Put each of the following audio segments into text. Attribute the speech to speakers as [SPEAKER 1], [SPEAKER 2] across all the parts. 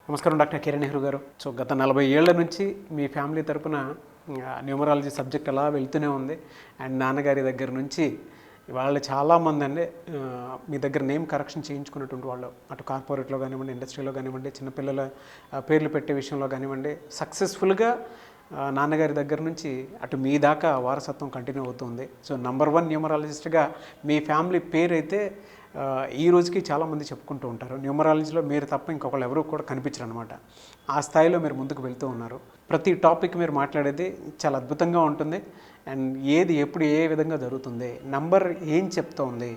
[SPEAKER 1] నమస్కారం డాక్టర్ కిరణ్ నెహ్రూ గారు. సో గత 40 ఏళ్ల నుంచి మీ ఫ్యామిలీ తరపున న్యూమరాలజీ సబ్జెక్ట్ అలా వెళ్తూనే ఉంది. అండ్ నాన్నగారి దగ్గర నుంచి వాళ్ళు చాలామంది అండి మీ దగ్గర నేమ్ కరెక్షన్ చేయించుకున్నటువంటి వాళ్ళు, అటు కార్పొరేట్లో కానివ్వండి, ఇండస్ట్రీలో కానివ్వండి, చిన్నపిల్లల పేర్లు పెట్టే విషయంలో కానివ్వండి, సక్సెస్ఫుల్గా నాన్నగారి దగ్గర నుంచి అటు మీ దాకా వారసత్వం కంటిన్యూ అవుతుంది. సో నంబర్ 1 న్యూమరాలజిస్ట్గా మీ ఫ్యామిలీ పేరు అయితే ఈ రోజుకి చాలామంది చెప్పుకుంటూ ఉంటారు. న్యూమరాలజీలో మీరు తప్ప ఇంకొకళ్ళు ఎవరు కూడా కనిపించరు అనమాట. ఆ స్థాయిలో మీరు ముందుకు వెళ్తూ ఉన్నారు. ప్రతి టాపిక్ మీరు మాట్లాడేది చాలా అద్భుతంగా ఉంటుంది. అండ్ ఏది ఎప్పుడు ఏ విధంగా జరుగుతుంది, నంబర్ ఏం చెప్తోంది,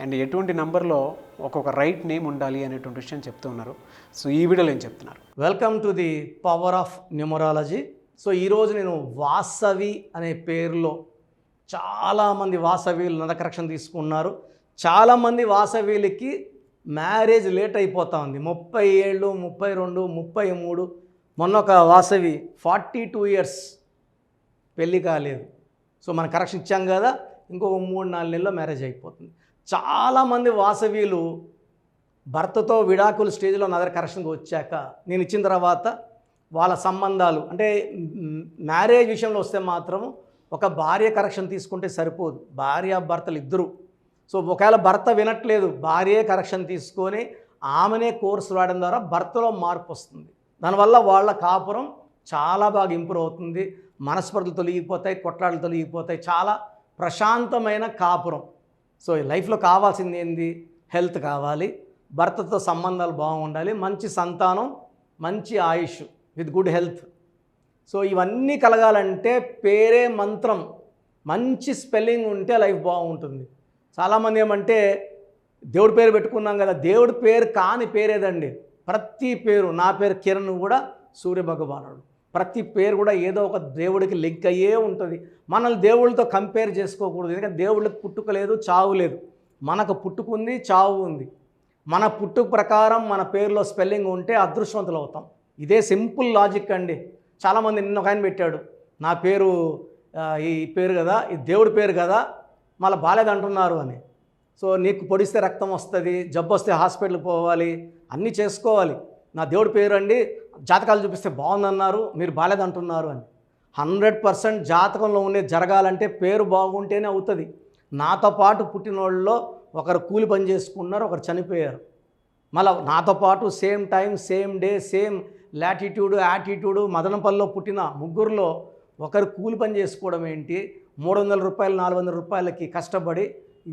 [SPEAKER 1] అండ్ ఎటువంటి నంబర్లో ఒక్కొక్క రైట్ నేమ్ ఉండాలి అనేటువంటి విషయం చెప్తూ ఉన్నారు. సో ఈ వీడియోలో ఏం చెప్తున్నారు?
[SPEAKER 2] Welcome to the power of numerology. So ఈరోజు నేను వాసవి అనే పేరులో చాలామంది వాసవిలు నద కరెక్షన్ తీసుకున్నారు. చాలామంది వాసవిలకి మ్యారేజ్ లేట్ అయిపోతూ ఉంది. 30 ఏళ్ళు, 32, 33. మొన్న ఒక వాసవి 42 ఇయర్స్ పెళ్ళి కాలేదు. సో మనం కరెక్షన్ ఇచ్చాం కదా, ఇంకొక 3-4 నెలల్లో మ్యారేజ్ అయిపోతుంది. చాలామంది వాసవిలు భర్తతో విడాకుల స్టేజ్లో నా దగ్గర కరెక్షన్కి వచ్చాక నేను ఇచ్చిన తర్వాత వాళ్ళ సంబంధాలు అంటే మ్యారేజ్ విషయంలో వస్తే మాత్రం ఒక భార్య కరెక్షన్ తీసుకుంటే సరిపోదు, భార్య భర్తలు ఇద్దరు. సో ఒకవేళ భర్త వినట్లేదు, భార్యే కరెక్షన్ తీసుకొని ఆమెనే కోర్సు రాయడం ద్వారా భర్తలో మార్పు వస్తుంది. దానివల్ల వాళ్ళ కాపురం చాలా బాగా ఇంప్రూవ్ అవుతుంది. మనస్పర్ధలు తొలగిపోతాయి, కొట్లాటలు తొలగిపోతాయి, చాలా ప్రశాంతమైన కాపురం. సో లైఫ్లో కావాల్సింది ఏంది? హెల్త్ కావాలి, భర్తతో సంబంధాలు బాగుండాలి, మంచి సంతానం, మంచి ఆయుష్ విత్ గుడ్ హెల్త్. సో ఇవన్నీ కలగాలంటే పేరే మంత్రం, మంచి స్పెల్లింగ్ ఉంటే లైఫ్ బాగుంటుంది. చాలామంది ఏమంటే దేవుడి పేరు పెట్టుకున్నాం కదా, దేవుడి పేరు కాని పేరేదండి. ప్రతి పేరు, నా పేరు కిరణ్ కూడా సూర్య భగవానుడు, ప్రతి పేరు కూడా ఏదో ఒక దేవుడికి లింక్ అయ్యే ఉంటుంది. మనల్ని దేవుళ్ళతో కంపేర్ చేసుకోకూడదు, ఎందుకంటే దేవుళ్ళకి పుట్టుక లేదు, చావు లేదు. మనకు పుట్టుకుంది, చావు ఉంది. మన పుట్టుక ప్రకారం మన పేరులో స్పెల్లింగ్ ఉంటే అదృష్టవంతులు అవుతాం. ఇదే సింపుల్ లాజిక్ అండి. చాలామంది నిన్న ఒక ఆయన పెట్టాడు, నా పేరు ఈ పేరు కదా, ఇది దేవుడి పేరు కదా, మళ్ళీ బాలేదంటున్నారు అని. సో నీకు పొడిస్తే రక్తం వస్తుంది, జబ్బు వస్తే హాస్పిటల్కి పోవాలి, అన్నీ చేసుకోవాలి. నా దేవుడి పేరు అండి, జాతకాలు చూపిస్తే బాగుందన్నారు, మీరు బాలేదంటున్నారు అని. 100% జాతకంలో ఉండే జరగాలంటే పేరు బాగుంటేనే అవుతుంది. నాతో పాటు పుట్టినోళ్ళలో ఒకరు కూలి పని చేసుకున్నారు, ఒకరు చనిపోయారు. మళ్ళీ నాతో పాటు same time, same day, same latitude, attitude, మదనపల్లిలో పుట్టిన ముగ్గురులో ఒకరు కూలి పని చేసుకోవడం ఏంటి, 300 రూపాయలు 400 రూపాయలకి కష్టపడి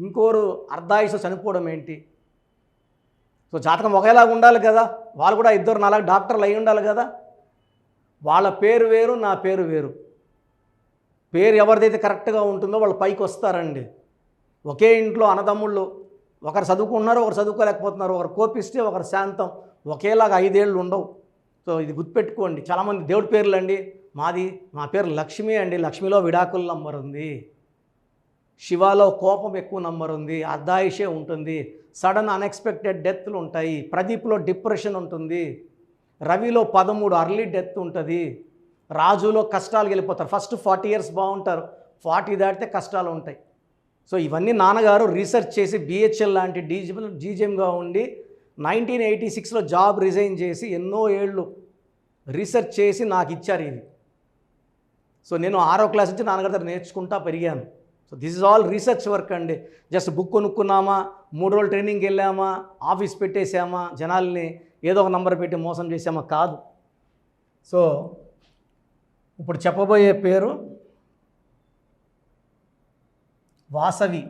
[SPEAKER 2] ఇంకోరు అర్ధాయుష చనిపోవడం ఏంటి? సో జాతకం ఒకేలాగా ఉండాలి కదా, వాళ్ళు కూడా 2-4 డాక్టర్లు అయి ఉండాలి కదా. వాళ్ళ పేరు వేరు, నా పేరు వేరు. పేరు ఎవరిదైతే కరెక్ట్గా ఉంటుందో వాళ్ళు పైకి వస్తారండి. ఒకే ఇంట్లో అన్నదమ్ముళ్ళు ఒకరు చదువుకుంటున్నారు, ఒకరు చదువుకోలేకపోతున్నారు, ఒకరు కోపిస్తే ఒకరు శాంతం, ఒకేలాగా 5 ఏళ్ళు ఉండవు. సో ఇది గుర్తుపెట్టుకోండి. చాలామంది దేవుడి పేర్లు అండి, మా పేరు లక్ష్మి అండి, లక్ష్మిలో విడాకుల నంబర్ ఉంది, శివాలో కోపం ఎక్కువ నంబర్ ఉంది, అర్ధాయుషే ఉంటుంది, సడన్ అన్ఎక్స్పెక్టెడ్ డెత్లు ఉంటాయి, ప్రదీప్లో డిప్రెషన్ ఉంటుంది, రవిలో 13 అర్లీ డెత్ ఉంటుంది, రాజులో కష్టాలు వెళ్ళిపోతారు. ఫస్ట్ 40 ఇయర్స్ బాగుంటారు, 40 దాటితే కష్టాలు ఉంటాయి. సో ఇవన్నీ నాన్నగారు రీసెర్చ్ చేసి బిహెచ్ఎల్ లాంటి జీజీఎంగా ఉండి 1986లో జాబ్ రిజైన్ చేసి ఎన్నో ఏళ్ళు రీసెర్చ్ చేసి నాకు ఇచ్చారు ఇది. సో నేను 6వ క్లాస్ నుంచి నాన్నగారి దగ్గర నేర్చుకుంటా పెరిగాను. So this is all research work అండి. జస్ట్ బుక్ కొనుక్కున్నామా, 3 రోజులు ట్రైనింగ్కి వెళ్ళామా, ఆఫీస్ పెట్టేసామా, జనాల్ని ఏదో ఒక నంబర్ పెట్టి మోసం చేసామా, కాదు. సో ఇప్పుడు చెప్పబోయే పేరు వాసవి.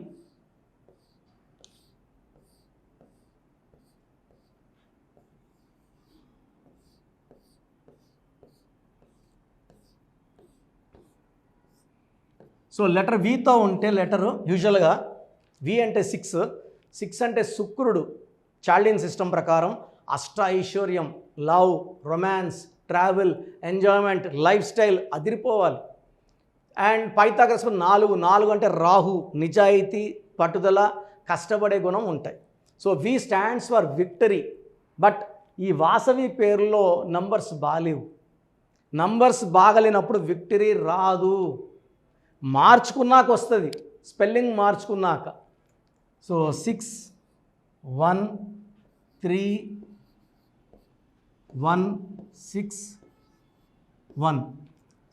[SPEAKER 2] సో లెటర్ వితో ఉంటే లెటరు యూజువల్గా వి అంటే 6 అంటే శుక్రుడు. చాల్డియన్ సిస్టమ్ ప్రకారం అష్ట ఐశ్వర్యం, love, romance, travel, enjoyment, life style అదిరిపోవాలి. అండ్ పైథాగరస్ 4 అంటే రాహు, నిజాయితీ, పట్టుదల, కష్టపడే గుణం ఉంటాయి. So V stands for victory. But ఈ వాసవి పేరులో నంబర్స్ బాలేవు. నంబర్స్ బాగలేనప్పుడు విక్టరీ రాదు. మార్చుకున్నాక వస్తుంది, స్పెల్లింగ్ మార్చుకున్నాక. సో 6, 1, 3, 161.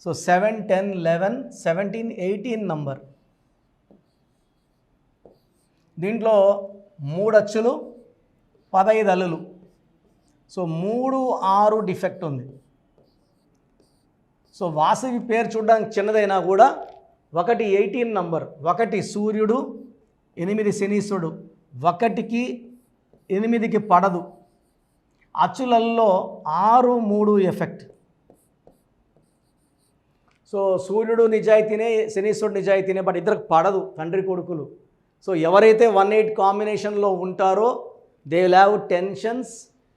[SPEAKER 2] So 7, 10, 11, 17, 18 number. దీంట్లో 3 అచ్చులు 15 అల్లులు. సో 3, 6 డిఫెక్ట్ ఉంది. సో వాసవి పేరు చూడడానికి చిన్నదైనా కూడా 1 18 నంబర్, 1 సూర్యుడు, 8 శనీశ్వరుడు, 1కి 8కి పడదు. అచ్చులల్లో 6, 3 ఎఫెక్ట్. సో సూర్యుడు నిజాయితీనే, శనీశ్వరుడు నిజాయితీనే, బట్ ఇద్దరికి పడదు, తండ్రి కొడుకులు. సో ఎవరైతే 1-8 కాంబినేషన్లో ఉంటారో they will have tensions,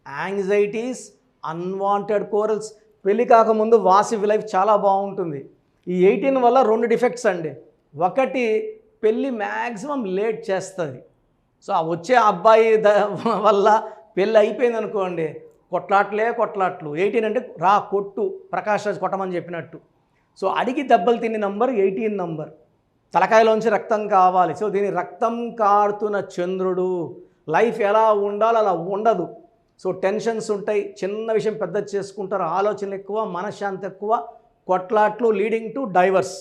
[SPEAKER 2] anxieties, unwanted corals. పెళ్ళి కాకముందు వాసవి లైఫ్ చాలా బాగుంటుంది. ఈ 18 వల్ల 2 డిఫెక్ట్స్ అండి. 1 పెళ్ళి మ్యాక్సిమం లేట్ చేస్తుంది. సో ఆ వచ్చే అబ్బాయి వల్ల పెళ్ళి అయిపోయింది అనుకోండి, కొట్లాట్లు. 18 అంటే రా కొట్టు, ప్రకాష్ రాజ్ కొట్టమని చెప్పినట్టు. సో అడిగి దెబ్బలు తిని నంబర్ 18 నంబర్. తలకాయలోంచి రక్తం కావాలి. సో దీని రక్తం కారుతున్న చంద్రుడు. లైఫ్ ఎలా ఉండాలో అలా ఉండదు. సో టెన్షన్స్ ఉంటాయి, చిన్న విషయం పెద్ద చేసుకుంటారు, ఆలోచనలు ఎక్కువ, మనశ్శాంతి ఎక్కువ, కొట్లాట్లు లీడింగ్ టు డైవర్స్.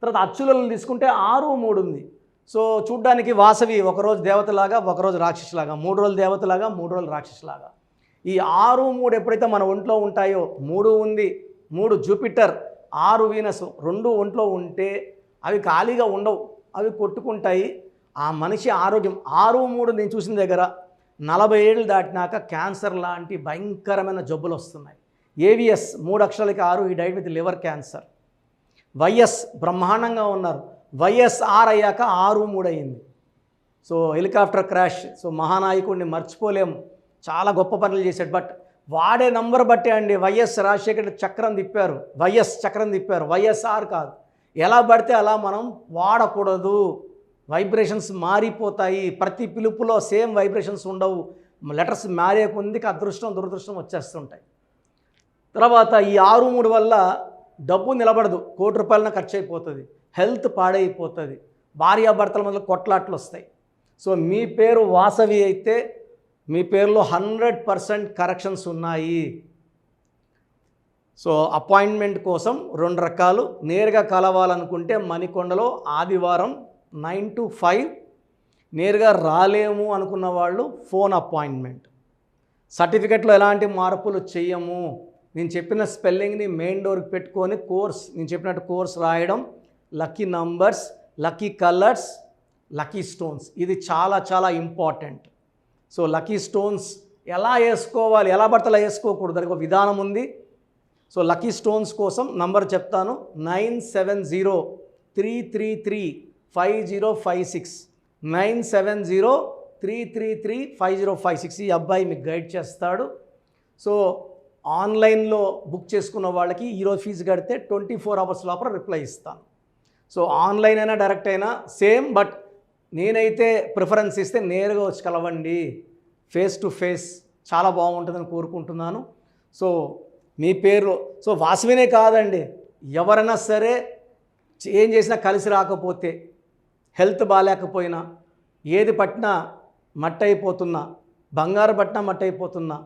[SPEAKER 2] తర్వాత అచ్చులలో తీసుకుంటే 6, 3 ఉంది. సో చూడ్డానికి వాసవి ఒకరోజు దేవతలాగా, ఒకరోజు రాక్షసులాగా, 3 రోజులు దేవతలాగా, 3 రోజులు రాక్షసులాగా. ఈ 6, 3 ఎప్పుడైతే మన ఒంట్లో ఉంటాయో, 3 ఉంది, 3 జూపిటర్, 6 వీనస్, 2 ఒంట్లో ఉంటే అవి ఖాళీగా ఉండవు, అవి కొట్టుకుంటాయి. ఆ మనిషి ఆరోగ్యం 6, 3 నేను చూసిన దగ్గర 40 ఏళ్ళు దాటినాక క్యాన్సర్ లాంటి భయంకరమైన జబ్బులు వస్తున్నాయి. ఏవిఎస్ 3 అక్షరాలకి 6, ఈ diet with liver cancer. YS బ్రహ్మాండంగా ఉన్నారు, వైఎస్ఆర్ అయ్యాక 6, 3 అయింది. So helicopter crash. సో మహానాయకుడిని మర్చిపోలేము, చాలా గొప్ప పనులు చేశాడు. బట్ వాడే నంబర్ బట్టే అండి. వైఎస్ రాజశేఖర్ చక్రం తిప్పారు, వైఎస్ చక్రం తిప్పారు, వైఎస్ఆర్ కాదు. ఎలా పడితే అలా మనం వాడకూడదు. వైబ్రేషన్స్ మారిపోతాయి. ప్రతి పిలుపులో సేమ్ వైబ్రేషన్స్ ఉండవు. లెటర్స్ మారే కొందికి అదృష్టం దురదృష్టం వచ్చేస్తుంటాయి. తర్వాత ఈ 6, 3 వల్ల డబ్బు నిలబడదు, ₹1,00,00,000 ఖర్చు అయిపోతుంది, హెల్త్ పాడైపోతుంది, భార్యాభర్తల మధ్య కొట్లాట్లు వస్తాయి. సో మీ పేరు వాసవి అయితే మీ పేరులో 100% కరెక్షన్స్ ఉన్నాయి. సో అపాయింట్మెంట్ కోసం 2 రకాలు. నేరుగా కలవాలనుకుంటే మణికొండలో ఆదివారం 9 to 5. నేరుగా రాలేము అనుకున్న వాళ్ళు ఫోన్ అపాయింట్మెంట్. సర్టిఫికెట్లో ఎలాంటి మార్పులు చేయము. నేను చెప్పిన స్పెల్లింగ్ని మెయిన్ డోర్కి పెట్టుకొని కోర్స్, నేను చెప్పినట్టు కోర్స్ రాయడం, lucky numbers, lucky colours, lucky stones, ఇది చాలా చాలా ఇంపార్టెంట్. సో లక్కీ స్టోన్స్ ఎలా వేసుకోవాలి, ఎలా పడితే అలా వేసుకోకూడదు, దానికి ఒక విధానం ఉంది. సో లక్కీ స్టోన్స్ కోసం నంబర్ చెప్తాను, 9703335056, 9703335056. ఈ అబ్బాయి మీకు గైడ్ చేస్తాడు. సో ఆన్లైన్లో బుక్ చేసుకున్న వాళ్ళకి ఈరోజు ఫీజు కడితే 24 hours లోపల రిప్లై ఇస్తాను. సో ఆన్లైన్ అయినా డైరెక్ట్ అయినా సేమ్, బట్ నేనైతే ప్రిఫరెన్స్ ఇస్తే నేరుగా వచ్చి కలవండి, ఫేస్ టు ఫేస్, చాలా బాగుంటుందని కోరుకుంటున్నాను. సో మీ పేరు, సో వాసవినే కాదండి, ఎవరైనా సరే ఏం చేసినా కలిసి రాకపోతే, హెల్త్ బాగాలేకపోయినా, ఏది పట్టినా మట్టి అయిపోతున్నా, బంగారు పట్టినా మట్టి అయిపోతున్నా,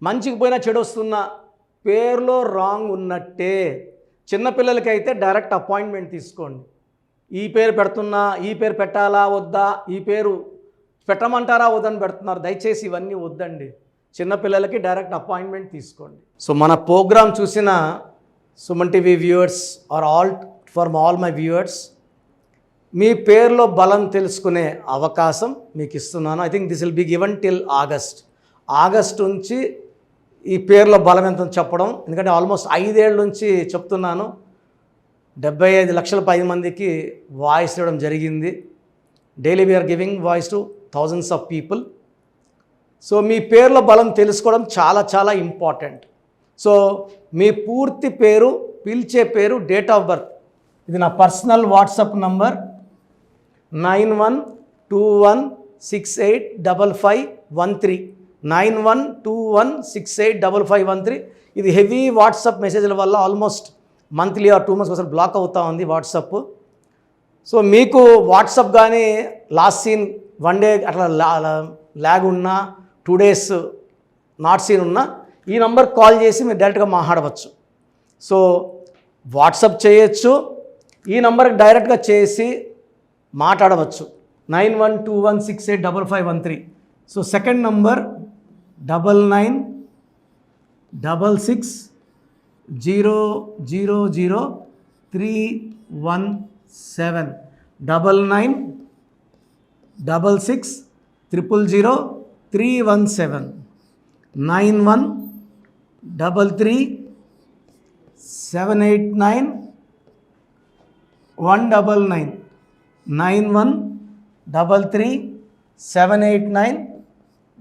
[SPEAKER 2] మంచికి పోయినా చెడు వస్తున్నా, పేరులో రాంగ్ ఉన్నట్టే. చిన్నపిల్లలకైతే డైరెక్ట్ అపాయింట్మెంట్ తీసుకోండి. ఈ పేరు పెడుతున్నా, ఈ పేరు పెట్టాలా వద్దా, ఈ పేరు పెట్టమంటారా వద్దని పెడుతున్నారు. దయచేసి ఇవన్నీ వద్దండి. చిన్నపిల్లలకి డైరెక్ట్ అపాయింట్మెంట్ తీసుకోండి. సో మన ప్రోగ్రామ్ చూసిన Suman TV viewers are all my viewers, మీ పేరులో బలం తెలుసుకునే అవకాశం మీకు ఇస్తున్నాను. I think this will be given till August నుంచి ఈ పేరులో బలం ఎంత చెప్పడం, ఎందుకంటే ఆల్మోస్ట్ 5 ఏళ్ళ నుంచి చెప్తున్నాను. 75 లక్షల 10 మందికి వాయిస్ ఇవ్వడం జరిగింది. Daily we're giving voice to thousands of people. So మీ పేరులో బలం తెలుసుకోవడం చాలా చాలా ఇంపార్టెంట్. సో మీ పూర్తి పేరు, పిలిచే పేరు, డేట్ ఆఫ్ బర్త్, ఇది నా పర్సనల్ వాట్సాప్ నంబర్ 9121685513, 9121685513. ఇది హెవీ వాట్సాప్ మెసేజ్ల వల్ల ఆల్మోస్ట్ మంత్లీ ఆర్ 2 months ఒకసారి బ్లాక్ అవుతూ ఉంది వాట్సాప్. సో మీకు వాట్సాప్ కానీ లాస్ట్ సీన్ 1 day అట్లా ల్యాగ్ ఉన్నా, 2 days నాట్ సీన్ ఉన్నా, ఈ నంబర్ కాల్ చేసి మీరు డైరెక్ట్గా మాట్లాడవచ్చు. సో వాట్సాప్ చేయొచ్చు, ఈ నంబర్కి డైరెక్ట్గా చేసి మాట్లాడవచ్చు. 9121685513. So second number 9966000317 9966000317 9133789199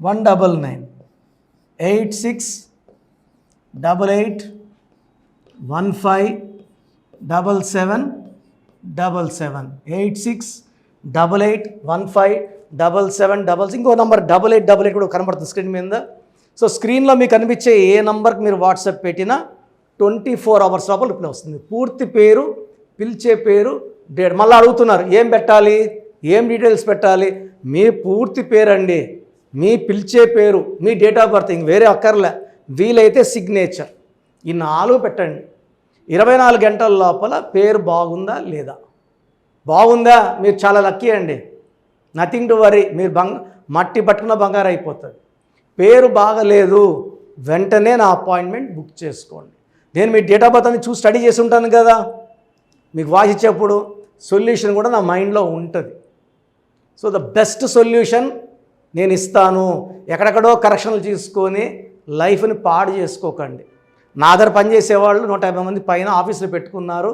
[SPEAKER 2] 9133789199 8688157777 8688157777. ఇంకో నంబర్ 8888 కూడా కనబడుతుంది స్క్రీన్ మీద. సో స్క్రీన్లో మీకు కనిపించే ఏ నంబర్కి మీరు వాట్సాప్ పెట్టినా 24 అవర్స్ లోపల రిప్లై వస్తుంది. పూర్తి పేరు, పిలిచే పేరు, డేట్. మళ్ళీ అడుగుతున్నారు ఏం పెట్టాలి, ఏం డీటెయిల్స్ పెట్టాలి. మీ పూర్తి పేరు అండి, మీ పిలిచే పేరు, మీ డేట్ ఆఫ్ బర్త్, ఇంక వేరే అక్కర్లే. వీలైతే సిగ్నేచర్, ఈ 4 పెట్టండి. 24 గంటల లోపల పేరు బాగుందా లేదా, బాగుందా మీరు చాలా లక్కీ అండి, నథింగ్ టు వరీ. మీరు మట్టి పట్టుకున్న బంగారు అయిపోతుంది. పేరు బాగలేదు, వెంటనే నా అపాయింట్మెంట్ బుక్ చేసుకోండి. నేను మీ డేట్ ఆఫ్ బర్త్ అని చూసి స్టడీ చేసి ఉంటాను కదా, మీకు వాయిస్ ఇచ్చేప్పుడు సొల్యూషన్ కూడా నా మైండ్లో ఉంటుంది. సో ద బెస్ట్ సొల్యూషన్ నేను ఇస్తాను. ఎక్కడెక్కడో కరెక్షన్లు తీసుకొని లైఫ్ని పాడు చేసుకోకండి. నా దగ్గర పనిచేసేవాళ్ళు 150 మంది పైన ఆఫీసులు పెట్టుకున్నారు.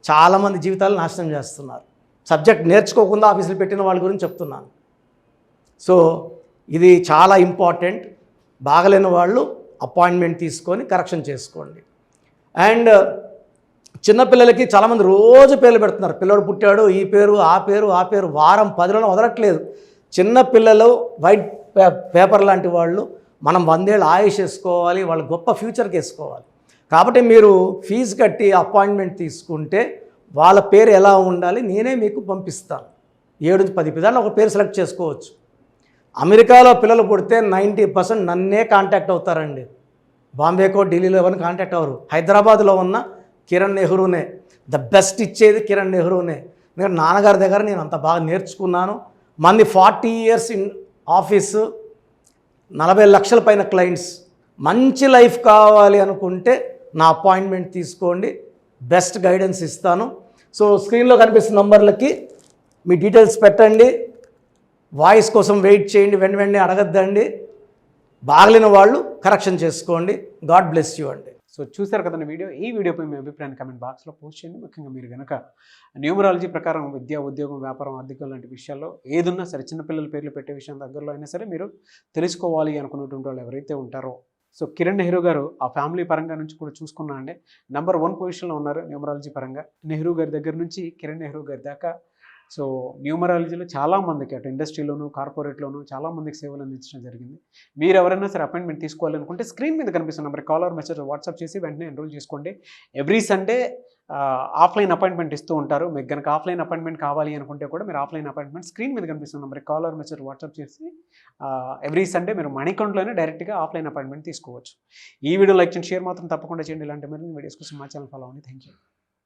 [SPEAKER 2] చాలామంది జీవితాలు నాశనం చేస్తున్నారు. సబ్జెక్ట్ నేర్చుకోకుండా ఆఫీసులు పెట్టిన వాళ్ళ గురించి చెప్తున్నాను. సో ఇది చాలా ఇంపార్టెంట్. బాగలేని వాళ్ళు అపాయింట్మెంట్ తీసుకొని కరెక్షన్ చేసుకోండి. అండ్ చిన్నపిల్లలకి చాలామంది రోజు పేర్లు పెడుతున్నారు. పిల్లడు పుట్టాడు, ఈ పేరు ఆ పేరు ఆ పేరు, వారం 10 రోజులు వదలట్లేదు. చిన్నపిల్లలు వైట్ పేపర్ లాంటి వాళ్ళు, మనం 100 ఏళ్ళు ఆయుష్ వేసుకోవాలి, వాళ్ళు గొప్ప ఫ్యూచర్కి వేసుకోవాలి. కాబట్టి మీరు ఫీజు కట్టి అపాయింట్మెంట్ తీసుకుంటే వాళ్ళ పేరు ఎలా ఉండాలి నేనే మీకు పంపిస్తాను. 7 నుంచి 10 పిల్లలు ఒక పేరు సెలెక్ట్ చేసుకోవచ్చు. అమెరికాలో పిల్లలు పుడితే 90% నన్నే కాంటాక్ట్ అవుతారండి. బాంబేకో ఢిల్లీలో ఎవరిని కాంటాక్ట్ అవ్వరు. హైదరాబాద్లో ఉన్న కిరణ్ నెహ్రూనే, ద బెస్ట్ ఇచ్చేది కిరణ్ నెహ్రూనే. ఎందుకంటే నాన్నగారి దగ్గర నేను అంత బాగా నేర్చుకున్నాను. మంది 40 ఇయర్స్ ఇన్ ఆఫీసు, 40 లక్షల పైన క్లయింట్స్. మంచి లైఫ్ కావాలి అనుకుంటే నా అపాయింట్మెంట్ తీసుకోండి, బెస్ట్ గైడెన్స్ ఇస్తాను. సో స్క్రీన్లో కనిపిస్తున్న నంబర్లకి మీ డీటెయిల్స్ పెట్టండి. వాయిస్ కోసం వెయిట్ చేయండి, వెంటనే అడగద్దండి. బాగలేని వాళ్ళు కరెక్షన్ చేసుకోండి. గాడ్ బ్లెస్ యూ అండి.
[SPEAKER 1] సో చూసారు కదండి వీడియో. ఈ వీడియోపై మీ అభిప్రాయాన్ని కామెంట్ బాక్స్లో పోస్ట్ చేయండి. ముఖ్యంగా మీరు కనుక న్యూమరాలజీ ప్రకారం విద్య, ఉద్యోగం, వ్యాపారం, ఆర్థికం లాంటి విషయాల్లో ఏదున్నా సరే, చిన్నపిల్లల పేర్లు పెట్టే విషయం దగ్గరలో అయినా సరే మీరు తెలుసుకోవాలి అనుకున్నటువంటి వాళ్ళు ఎవరైతే ఉంటారో, సో కిరణ్ నెహ్రూ గారు ఆ ఫ్యామిలీ పరంగా నుంచి కూడా చూసుకున్నా అండి నెంబర్ 1 పొజిషన్లో ఉన్నారు న్యూమరాలజీ పరంగా. నెహ్రూ గారి దగ్గర నుంచి కిరణ్ నెహ్రూ గారి దాకా సో న్యూమరాలజీలో చాలామందికి అటు ఇండస్ట్రీలోను, కార్పొరేట్లోను చాలామందికి సేవలు అందించడం జరిగింది. మీరు ఎవరైనా సరే అపాయింట్మెంట్ తీసుకోవాలనుకుంటే స్క్రీన్ మీద కనిపిస్తున్న number call or message WhatsApp చేసి వెంటనే ఎన్రోల్ చేసుకోండి. ఎవ్రీ సండే ఆఫ్లైన్ అపాయింట్మెంట్ ఇస్తూ ఉంటారు. మీకు కనుక ఆఫ్లైన్ అపాయింట్మెంట్ కావాలి అనుకుంటే కూడా మీరు ఆఫ్లైన్ అపాయింట్మెంట్ స్క్రీన్ మీద కనిపిస్తున్న number call or message WhatsApp చేసి ఎవ్రీ సండే మీరు మణికంట్లోనే డైరెక్ట్గా ఆఫ్లైన్ అపాయింట్మెంట్ తీసుకోవచ్చు. ఈ వీడియో లైక్ చేయండి, షేర్ మాత్రం తప్పకుండా చేయండి. ఇలాంటి మరిన్ని వీడియోస్ కోసం మా ఛానల్ ఫాలో అవ్వండి. Thank you.